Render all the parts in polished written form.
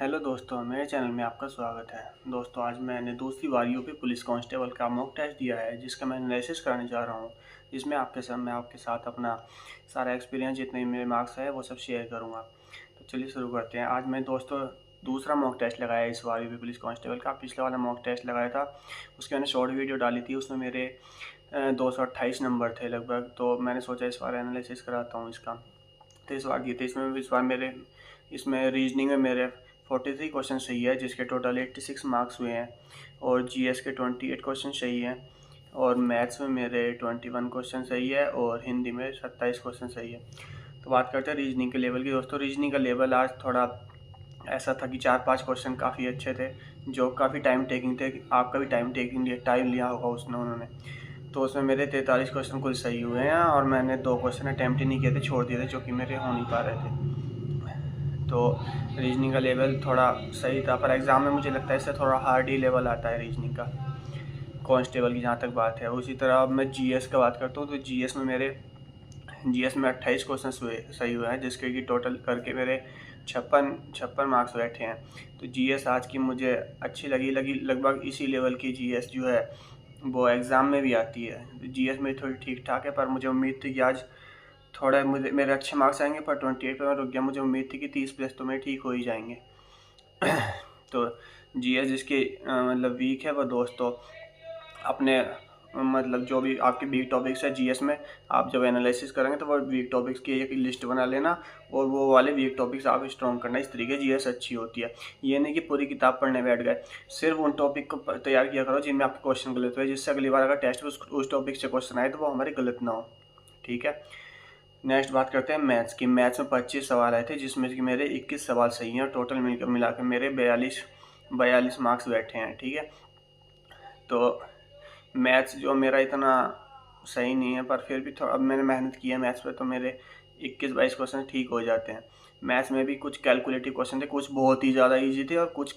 Hello दोस्तों, मेरे channel में आपका स्वागत है। दोस्तों, आज मैंने दूसरी बार यूपी पुलिस कांस्टेबल का मॉक टेस्ट दिया है, जिसका मैं एनालिसिस कराने जा रहा हूँ। जिसमें मैं आपके साथ अपना सारा एक्सपीरियंस, जितने मेरे मार्क्स है वो सब शेयर करूँगा। तो चलिए शुरू करते हैं। आज मैं दोस्तों दूसरा मॉक टेस्ट लगाया इस बार यूपी पुलिस कांस्टेबल का। पिछले वाला मॉक टेस्ट लगाया था, उसकी मैंने शॉर्ट वीडियो डाली थी, उसमें मेरे 228 नंबर थे लगभग। तो मैंने सोचा इस बार एनालिसिस कराता हूँ इसका। तो इस बार दिए थे। इसमें रीजनिंग में मेरे 43 क्वेश्चन सही है, जिसके टोटल 86 मार्क्स हुए हैं। और जीएस के 28 क्वेश्चन सही हैं। और मैथ्स में मेरे 21 क्वेश्चन सही है। और हिंदी में 27 क्वेश्चन सही है। तो बात करते हैं रीजनिंग के लेवल की। दोस्तों, रीजनिंग का लेवल आज थोड़ा ऐसा था कि 4-5 क्वेश्चन काफ़ी अच्छे थे, जो काफ़ी टाइम टेकिंग थे। आपका भी टाइम लिया होगा उन्होंने। तो उसमें मेरे 43 क्वेश्चन कुल सही हुए हैं, और मैंने 2 क्वेश्चन अटैम्प्ट ही नहीं किए थे, छोड़ दिए थे, जो कि मेरे हो नहीं पा रहे थे। तो रीजनिंग का लेवल थोड़ा सही था, पर एग्ज़ाम में मुझे लगता है इससे थोड़ा हार्ड ही लेवल आता है रीजनिंग का, कांस्टेबल की जहाँ तक बात है। उसी तरह अब मैं जीएस का बात करता हूँ। तो जीएस में 28 क्वेश्चन सही हुए हैं, जिसके कि टोटल करके मेरे 56 मार्क्स बैठे हैं। तो जीएस आज की मुझे अच्छी लगी लगभग इसी लेवल की जीएस जो है वो एग्ज़ाम में भी आती है। जीएस में थोड़ी ठीक ठाक है, पर मुझे उम्मीद थी कि आज थोड़ा मेरे अच्छे मार्क्स आएंगे, पर 28 पर मैं रुक गया। मुझे उम्मीद थी कि 30 प्लस तो मेरे ठीक हो ही जाएंगे। तो जीएस जिसकी मतलब वीक है, वो दोस्तों अपने मतलब जो भी आपके वीक टॉपिक्स है जीएस में, आप जब एनालिसिस करेंगे तो वो वीक टॉपिक्स की एक लिस्ट बना लेना, और वो वाले वीक टॉपिक्स आप स्ट्रॉन्ग करना। इस तरीके जीएस अच्छी होती है। ये नहीं कि पूरी किताब पढ़ने बैठ गए, सिर्फ उन टॉपिक को तैयार किया करो जिनमें आपके क्वेश्चन गलत हुए, जिससे अगली बार अगर टेस्ट में उस टॉपिक से क्वेश्चन आए तो वो हमारे गलत ना हो। ठीक है। नेक्स्ट बात करते हैं मैथ्स की। मैथ्स में 25 सवाल आए थे, जिसमें कि मेरे 21 सवाल सही हैं, और टोटल मिलाकर मेरे 42 मार्क्स बैठे हैं। ठीक है। तो मैथ्स जो मेरा इतना सही नहीं है, पर फिर भी थोड़ा अब मैंने मेहनत की है मैथ्स पे, तो मेरे 21-22 क्वेश्चन ठीक हो जाते हैं। मैथ्स में भी कुछ कैलकुलेटिव क्वेश्चन थे, कुछ बहुत ही ज़्यादा इजी थे, और कुछ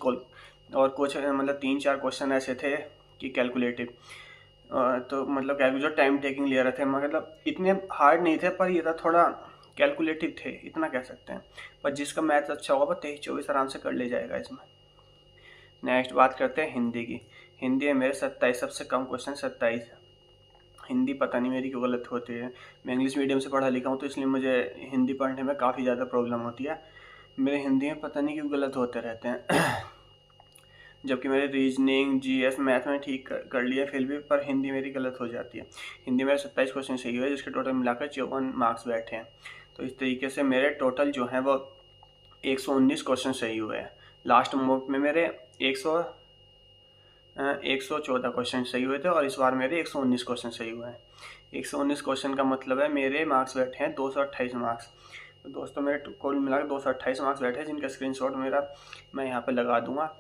मतलब 3-4 क्वेश्चन ऐसे थे कि कैलकुलेटिव, तो मतलब जो टाइम टेकिंग ले रहे थे, मतलब इतने हार्ड नहीं थे, पर ये था थोड़ा कैलकुलेटिव थे, इतना कह सकते हैं। पर जिसका मैथ्स अच्छा होगा वो 23-24 आराम से कर ले जाएगा इसमें। नेक्स्ट बात करते हैं हिंदी की। हिंदी में मेरे 27, सबसे कम क्वेश्चन 27 है। हिंदी पता नहीं मेरी क्यों गलत होती है। मैं इंग्लिश मीडियम से पढ़ा लिखा हूँ, तो इसलिए मुझे हिंदी पढ़ने में काफ़ी ज़्यादा प्रॉब्लम होती है। मेरे हिंदी में पता नहीं क्यों गलत होते रहते हैं। जबकि मेरे रीजनिंग जीएस मैथ में ठीक कर लिया फिर भी, पर हिंदी मेरी गलत हो जाती है। हिंदी मेरे 27 क्वेश्चन सही हुए, जिसके टोटल मिलाकर 54 मार्क्स बैठे हैं। तो इस तरीके से मेरे टोटल जो है वो 119 क्वेश्चन सही हुए हैं। लास्ट मॉक में मेरे 114 क्वेश्चन सही हुए थे, और इस बार मेरे 119 क्वेश्चन सही हुए हैं। 119 क्वेश्चन का मतलब है मेरे मार्क्स बैठे हैं 228 मार्क्स। तो दोस्तों मेरे कुल मिलाकर 228 मार्क्स बैठे हैं, जिनका स्क्रीनशॉट मैं यहाँ पे लगा दूंगा।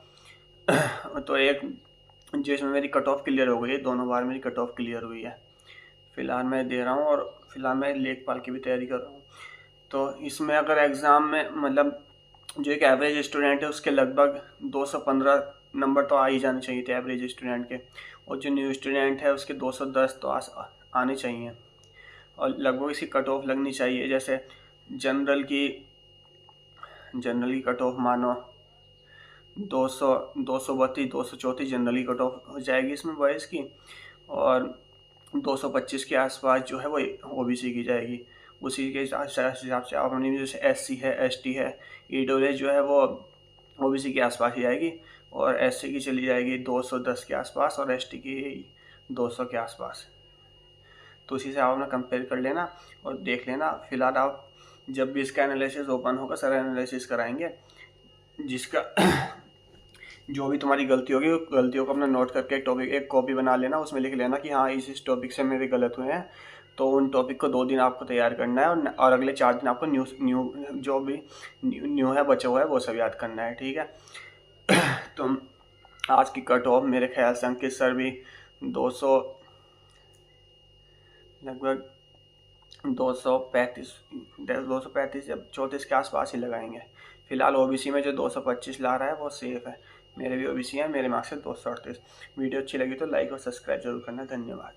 तो एक जिसमें मेरी कट ऑफ क्लियर हो गई है, दोनों बार मेरी कट ऑफ क्लियर हुई है। फिलहाल मैं दे रहा हूँ, और फिलहाल मैं लेखपाल की भी तैयारी कर रहा हूँ। तो इसमें अगर एग्ज़ाम में मतलब जो एक एवरेज स्टूडेंट है, उसके लगभग 215 नंबर तो आ ही जाने चाहिए थे एवरेज स्टूडेंट के, और जो न्यू स्टूडेंट है उसके 210 तो आने चाहिए, और लगभग इसकी कट ऑफ लगनी चाहिए। जैसे जनरल की कट ऑफ मानो 232, 234 जनरली कट ऑफ हो जाएगी इसमें बॉयज़ की, और 225 के आसपास जो है वो ओबीसी की जाएगी। उसी के हिसाब से आप अपनी जैसे एससी है, एसटी है, ईडब्ल्यूएस जो है वो ओबीसी के आसपास ही आएगी, और एससी की चली जाएगी 210 के आसपास, और एसटी की 200 के आसपास। तो उसी से आप अपना कंपेयर कर लेना और देख लेना। फिलहाल आप जब भी इसका एनालिसिस ओपन होगा, सारा एनालिसिस कराएंगे, जिसका जो भी तुम्हारी गलती होगी, गलतियों को अपना नोट करके एक कॉपी बना लेना, उसमें लिख लेना कि हाँ इस टॉपिक से मेरे गलत हुए हैं। तो उन टॉपिक को 2 दिन आपको तैयार करना है, और अगले 4 दिन आपको न्यू जो भी न्यू है बचा हुआ है वो सब याद करना है। ठीक है। तो आज की कट ऑफ मेरे ख्याल से अंकित सर भी 200 लगभग 235 या 34 के आसपास ही लगाएंगे। फिलहाल ओबीसी में जो 225 ला रहा है वो सेफ है। मेरे भी ओबीसी है, मेरे मार्क्स है 238। वीडियो अच्छी लगी तो लाइक और सब्सक्राइब जरूर करना। धन्यवाद।